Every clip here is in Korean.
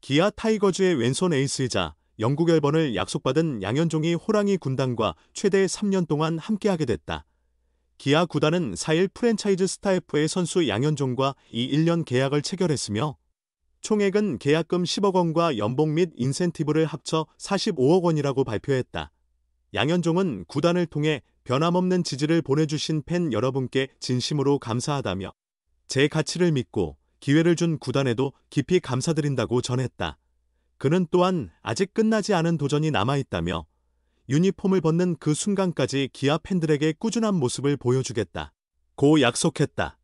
기아 타이거즈의 왼손 에이스이자 영국 앨번을 약속받은 양현종이 호랑이 군단과 최대 3년 동안 함께하게 됐다. 기아 구단은 4일 프랜차이즈 스타 FA 선수 양현종과 이 1년 계약을 체결했으며 총액은 계약금 10억 원과 연봉 및 인센티브를 합쳐 45억 원이라고 발표했다. 양현종은 구단을 통해 변함없는 지지를 보내주신 팬 여러분께 진심으로 감사하다며 제 가치를 믿고 기회를 준 구단에도 깊이 감사드린다고 전했다. 그는 또한 아직 끝나지 않은 도전이 남아있다며 유니폼을 벗는 그 순간까지 기아 팬들에게 꾸준한 모습을 보여주겠다 고 약속했다.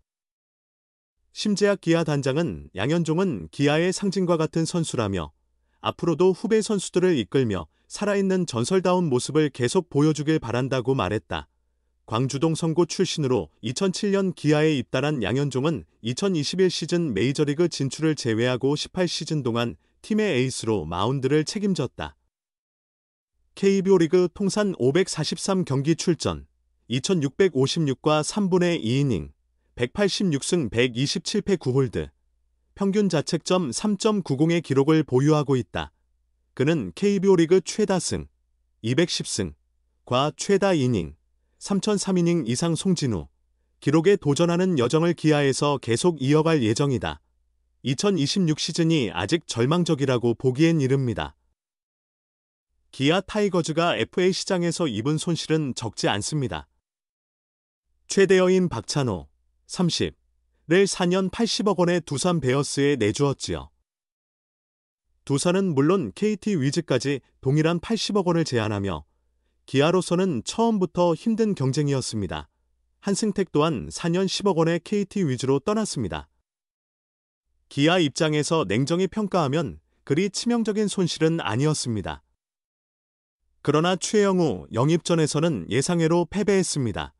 심재학 기아 단장은 양현종은 기아의 상징과 같은 선수라며 앞으로도 후배 선수들을 이끌며 살아있는 전설다운 모습을 계속 보여주길 바란다고 말했다. 광주동 성고 출신으로 2007년 기아에 입단한 양현종은 2021 시즌 메이저리그 진출을 제외하고 18시즌 동안 팀의 에이스로 마운드를 책임졌다. KBO 리그 통산 543경기 출전, 2656과 3분의 2이닝, 186승 127패 9홀드, 평균 자책점 3.90의 기록을 보유하고 있다. 그는 KBO 리그 최다승, 210승, 과 최다 이닝, 3003이닝 이상 송진우, 기록에 도전하는 여정을 기아에서 계속 이어갈 예정이다. 2026 시즌이 아직 절망적이라고 보기엔 이릅니다. 기아 타이거즈가 FA 시장에서 입은 손실은 적지 않습니다. 최대여인 박찬호, 30를 4년 80억 원의 두산 베어스에 내주었지요. 두산은 물론 KT 위즈까지 동일한 80억 원을 제안하며 기아로서는 처음부터 힘든 경쟁이었습니다. 한승택 또한 4년 10억 원의 KT 위즈로 떠났습니다. 기아 입장에서 냉정히 평가하면 그리 치명적인 손실은 아니었습니다. 그러나 최영우 영입전에서는 예상외로 패배했습니다.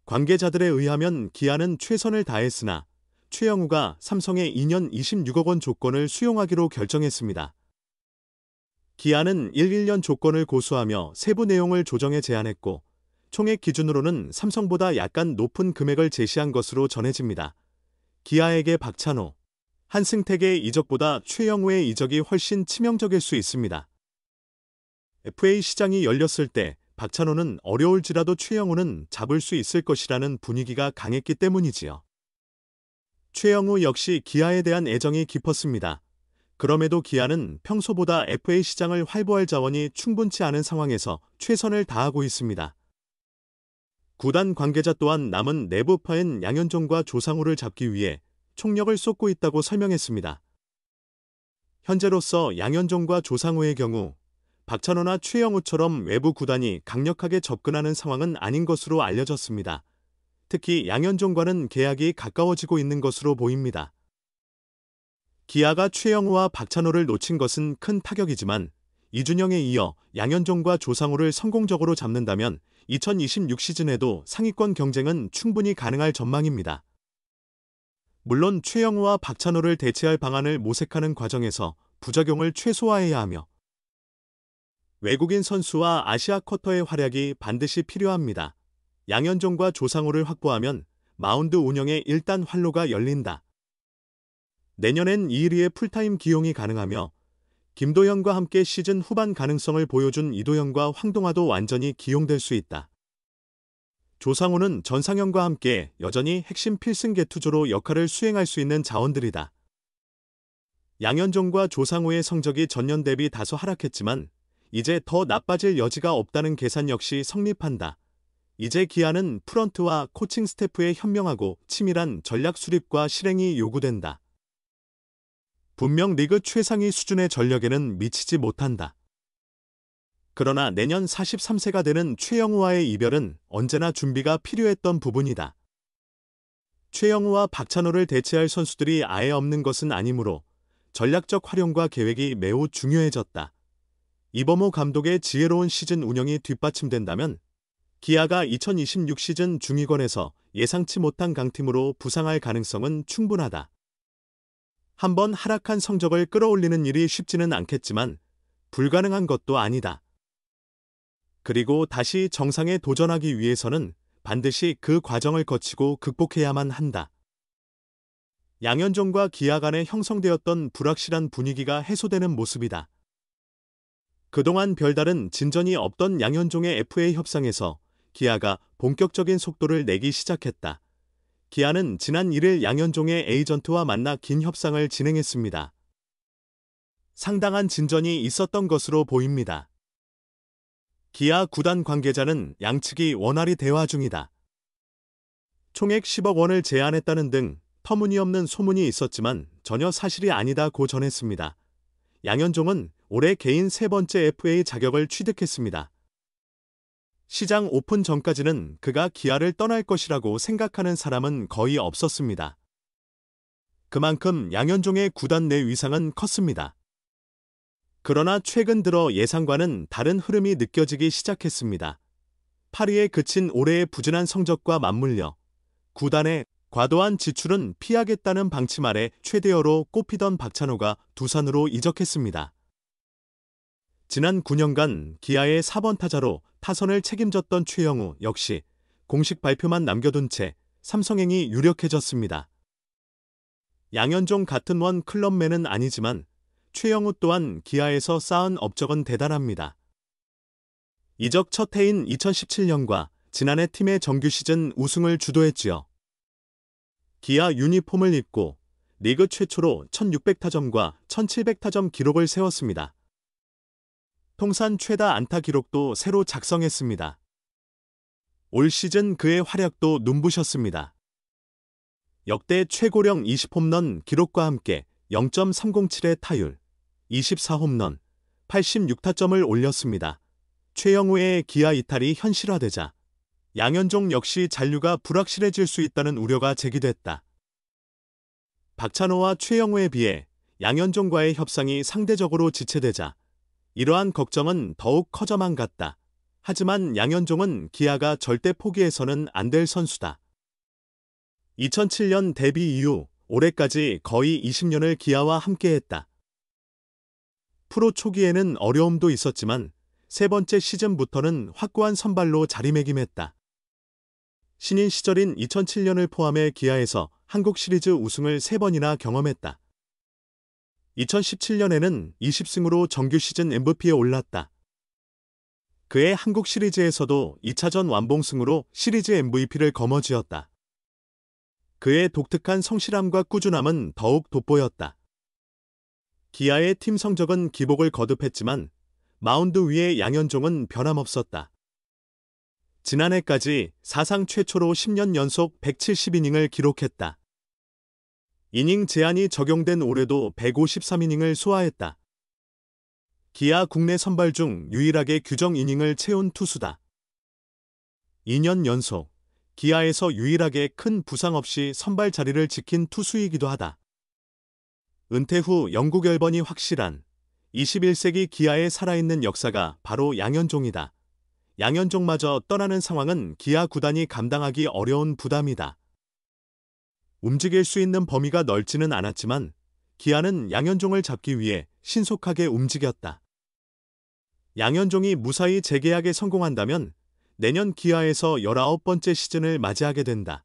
관계자들에 의하면 기아는 최선을 다했으나 최영우가 삼성의 2년 26억 원 조건을 수용하기로 결정했습니다. 기아는 1년 조건을 고수하며 세부 내용을 조정해 제안했고 총액 기준으로는 삼성보다 약간 높은 금액을 제시한 것으로 전해집니다. 기아에게 박찬호, 한승택의 이적보다 최영우의 이적이 훨씬 치명적일 수 있습니다. FA 시장이 열렸을 때 박찬호는 어려울지라도 최영우는 잡을 수 있을 것이라는 분위기가 강했기 때문이지요. 최영우 역시 기아에 대한 애정이 깊었습니다. 그럼에도 기아는 평소보다 FA 시장을 활보할 자원이 충분치 않은 상황에서 최선을 다하고 있습니다. 구단 관계자 또한 남은 내부파인 양현종과 조상우를 잡기 위해 총력을 쏟고 있다고 설명했습니다. 현재로서 양현종과 조상우의 경우 박찬호나 최영우처럼 외부 구단이 강력하게 접근하는 상황은 아닌 것으로 알려졌습니다. 특히 양현종과는 계약이 가까워지고 있는 것으로 보입니다. 기아가 최영우와 박찬호를 놓친 것은 큰 타격이지만 이준영에 이어 양현종과 조상우를 성공적으로 잡는다면 2026 시즌에도 상위권 경쟁은 충분히 가능할 전망입니다. 물론 최영우와 박찬호를 대체할 방안을 모색하는 과정에서 부작용을 최소화해야 하며 외국인 선수와 아시아 쿼터의 활약이 반드시 필요합니다. 양현종과 조상우를 확보하면 마운드 운영에 일단 활로가 열린다. 내년엔 이의리의 풀타임 기용이 가능하며 김도현과 함께 시즌 후반 가능성을 보여준 이도현과 황동화도 완전히 기용될 수 있다. 조상우는 전상현과 함께 여전히 핵심 필승 개투조로 역할을 수행할 수 있는 자원들이다. 양현종과 조상우의 성적이 전년 대비 다소 하락했지만 이제 더 나빠질 여지가 없다는 계산 역시 성립한다. 이제 기아는 프런트와 코칭 스태프의 현명하고 치밀한 전략 수립과 실행이 요구된다. 분명 리그 최상위 수준의 전력에는 미치지 못한다. 그러나 내년 43세가 되는 최영우와의 이별은 언제나 준비가 필요했던 부분이다. 최영우와 박찬호를 대체할 선수들이 아예 없는 것은 아니므로 전략적 활용과 계획이 매우 중요해졌다. 이범호 감독의 지혜로운 시즌 운영이 뒷받침된다면 기아가 2026 시즌 중위권에서 예상치 못한 강팀으로 부상할 가능성은 충분하다. 한번 하락한 성적을 끌어올리는 일이 쉽지는 않겠지만 불가능한 것도 아니다. 그리고 다시 정상에 도전하기 위해서는 반드시 그 과정을 거치고 극복해야만 한다. 양현종과 기아 간에 형성되었던 불확실한 분위기가 해소되는 모습이다. 그동안 별다른 진전이 없던 양현종의 FA 협상에서 기아가 본격적인 속도를 내기 시작했다. 기아는 지난 1일 양현종의 에이전트와 만나 긴 협상을 진행했습니다. 상당한 진전이 있었던 것으로 보입니다. 기아 구단 관계자는 양측이 원활히 대화 중이다. 총액 10억 원을 제안했다는 등 터무니없는 소문이 있었지만 전혀 사실이 아니다고 전했습니다. 양현종은 올해 개인 세 번째 FA 자격을 취득했습니다. 시장 오픈 전까지는 그가 기아를 떠날 것이라고 생각하는 사람은 거의 없었습니다. 그만큼 양현종의 구단 내 위상은 컸습니다. 그러나 최근 들어 예상과는 다른 흐름이 느껴지기 시작했습니다. 파리에 그친 올해의 부진한 성적과 맞물려 구단의 과도한 지출은 피하겠다는 방침 아래 최대어로 꼽히던 박찬호가 두산으로 이적했습니다. 지난 9년간 기아의 4번 타자로 타선을 책임졌던 최영우 역시 공식 발표만 남겨둔 채 삼성행이 유력해졌습니다. 양현종 같은 원 클럽맨은 아니지만 최영우 또한 기아에서 쌓은 업적은 대단합니다. 이적 첫 해인 2017년과 지난해 팀의 정규 시즌 우승을 주도했지요. 기아 유니폼을 입고 리그 최초로 1600타점과 1700타점 기록을 세웠습니다. 통산 최다 안타 기록도 새로 작성했습니다. 올 시즌 그의 활약도 눈부셨습니다. 역대 최고령 20홈런 기록과 함께 0.307의 타율, 24홈런, 86타점을 올렸습니다. 최영우의 기아 이탈이 현실화되자 양현종 역시 잔류가 불확실해질 수 있다는 우려가 제기됐다. 박찬호와 최영우에 비해 양현종과의 협상이 상대적으로 지체되자 이러한 걱정은 더욱 커져만 갔다. 하지만 양현종은 기아가 절대 포기해서는 안 될 선수다. 2007년 데뷔 이후 올해까지 거의 20년을 기아와 함께했다. 프로 초기에는 어려움도 있었지만 세 번째 시즌부터는 확고한 선발로 자리매김했다. 신인 시절인 2007년을 포함해 기아에서 한국 시리즈 우승을 3번이나 경험했다. 2017년에는 20승으로 정규 시즌 MVP에 올랐다. 그의 한국 시리즈에서도 2차전 완봉승으로 시리즈 MVP를 거머쥐었다. 그의 독특한 성실함과 꾸준함은 더욱 돋보였다. 기아의 팀 성적은 기복을 거듭했지만 마운드 위의 양현종은 변함없었다. 지난해까지 사상 최초로 10년 연속 170이닝을 기록했다. 이닝 제한이 적용된 올해도 153이닝을 소화했다. 기아 국내 선발 중 유일하게 규정 이닝을 채운 투수다. 2년 연속 기아에서 유일하게 큰 부상 없이 선발 자리를 지킨 투수이기도 하다. 은퇴 후 영구 결번이 확실한 21세기 기아에 살아있는 역사가 바로 양현종이다. 양현종마저 떠나는 상황은 기아 구단이 감당하기 어려운 부담이다. 움직일 수 있는 범위가 넓지는 않았지만 기아는 양현종을 잡기 위해 신속하게 움직였다. 양현종이 무사히 재계약에 성공한다면 내년 기아에서 19번째 시즌을 맞이하게 된다.